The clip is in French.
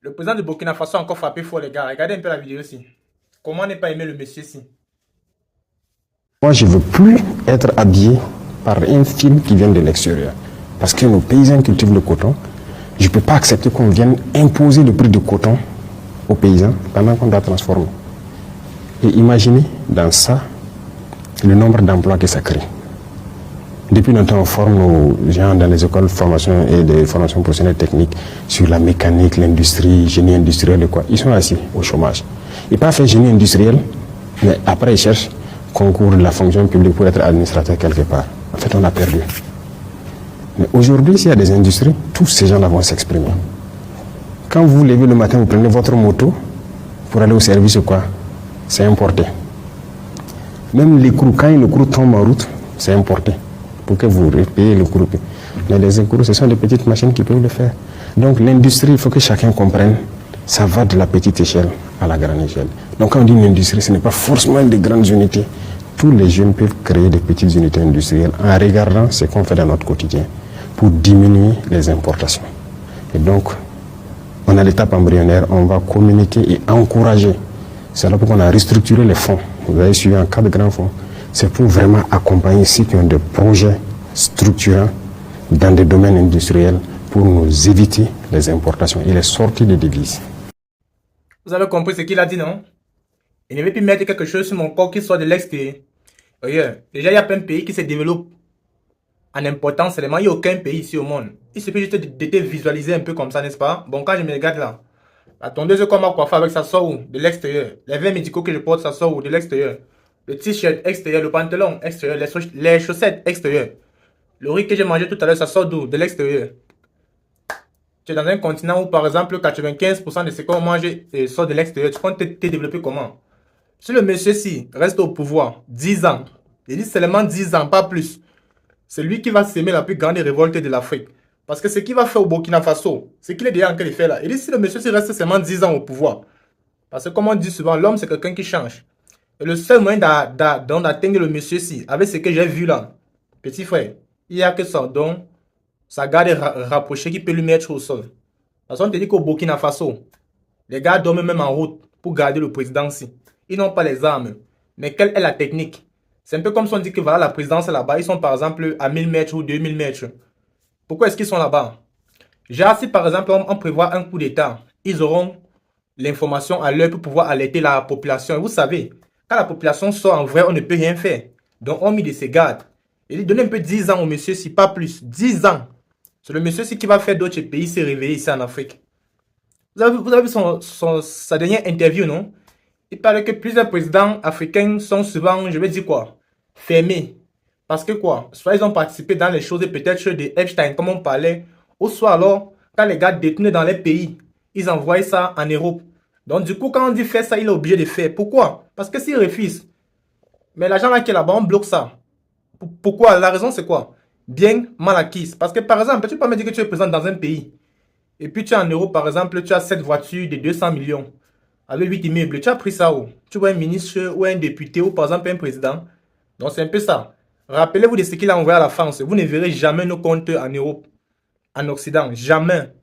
Le président de Burkina Faso a encore frappé fort, les gars. Regardez un peu la vidéo ici. Comment ne pas aimer le monsieur ici? Moi, je ne veux plus être habillé par un film qui vient de l'extérieur. Parce que nos paysans cultivent le coton. Je ne peux pas accepter qu'on vienne imposer le prix du coton aux paysans pendant qu'on doit transformer. Et imaginez dans ça le nombre d'emplois que ça crée. Depuis longtemps, on forme nos gens dans les écoles de formation et de formation professionnelle technique sur la mécanique, l'industrie, génie industriel et quoi. Ils sont assis au chômage. Ils peuvent faire génie industriel, mais après ils cherchent concours de la fonction publique pour être administrateur quelque part. En fait, on a perdu. Mais aujourd'hui, s'il y a des industries, tous ces gens-là vont s'exprimer. Quand vous vous levez le matin, vous prenez votre moto pour aller au service ou quoi, c'est importé. Même l'écrou, quand une écrou tombe en route, c'est importé. Pour que vous payez l'écrou. Mais les écrous, ce sont des petites machines qui peuvent le faire. Donc l'industrie, il faut que chacun comprenne, ça va de la petite échelle à la grande échelle. Donc quand on dit une industrie, ce n'est pas forcément des grandes unités. Tous les jeunes peuvent créer des petites unités industrielles en regardant ce qu'on fait dans notre quotidien pour diminuer les importations. Et donc, on a l'étape embryonnaire, on va communiquer et encourager. C'est là pourquoi on a restructuré les fonds. Vous avez suivi un cadre de grands fonds. C'est pour vraiment accompagner ceux qui ont des projets structurants dans des domaines industriels pour nous éviter les importations et les sorties de devises. Vous avez compris ce qu'il a dit, non? Il ne veut plus mettre quelque chose sur mon corps qui sort de l'extérieur. Regarde, déjà il y a plein de pays qui se développent en importance seulement. Il n'y a aucun pays ici au monde. Il suffit juste de te visualiser un peu comme ça, n'est-ce pas? Bon, quand je me regarde là, la tondeuse qu'on m'a coiffée avec, ça sort où? De l'extérieur. Les verres médicaux que je porte, ça sort où? De l'extérieur. Le t-shirt extérieur, le pantalon extérieur, les chaussettes extérieures. Le riz que j'ai mangé tout à l'heure, ça sort d'où? De l'extérieur. Tu es dans un continent où, par exemple, 95% de ce qu'on mange sort de l'extérieur. Tu comptes te développer comment? Si le monsieur-ci reste au pouvoir 10 ans, il dit seulement 10 ans, pas plus, c'est lui qui va s'aimer la plus grande révolte de l'Afrique. Parce que ce qu'il va faire au Burkina Faso, c'est qu'il est déjà en train de faire là. Il dit si le monsieur-ci reste seulement 10 ans au pouvoir, parce que comme on dit souvent, l'homme c'est quelqu'un qui change. Et le seul moyen d'atteindre le monsieur-ci, avec ce que j'ai vu là, petit frère, il n'y a que ça, donc sa garde rapprochée qui peut lui mettre au sol. Parce qu'on te dit qu'au Burkina Faso, les gars dorment même en route pour garder le président-ci. Ils n'ont pas les armes. Mais quelle est la technique? C'est un peu comme si on dit que voilà la présidence est là-bas. Ils sont par exemple à 1000 mètres ou 2000 mètres. Pourquoi est-ce qu'ils sont là-bas? Genre si par exemple on prévoit un coup d'état, ils auront l'information à l'heure pour pouvoir alerter la population. Et vous savez, quand la population sort en vrai, on ne peut rien faire. Donc on met de ses gardes. Il dit donnez un peu 10 ans au monsieur, si pas plus. 10 ans. C'est le monsieur-ci qui va faire d'autres pays se réveiller ici en Afrique. Vous avez vu sa dernière interview, non? Il paraît que plusieurs présidents africains sont souvent, je vais dire quoi, fermés. Parce que quoi, soit ils ont participé dans les choses peut-être de Epstein, comme on parlait, ou soit alors, quand les gars détenaient dans les pays, ils envoient ça en Europe. Donc du coup, quand on dit faire ça, il est obligé de faire. Pourquoi? Parce que s'il refuse, mais l'argent là qui est là-bas, on bloque ça. Pourquoi? La raison c'est quoi? Bien mal acquise. Parce que par exemple, tu peux me dire que tu es présent dans un pays, et puis tu es en Europe, par exemple, tu as cette voiture de 200 millions, avec 8 immeubles, tu as pris ça où? Tu vois un ministre ou un député ou par exemple un président. Donc c'est un peu ça. Rappelez-vous de ce qu'il a envoyé à la France. Vous ne verrez jamais nos comptes en Europe, en Occident. Jamais.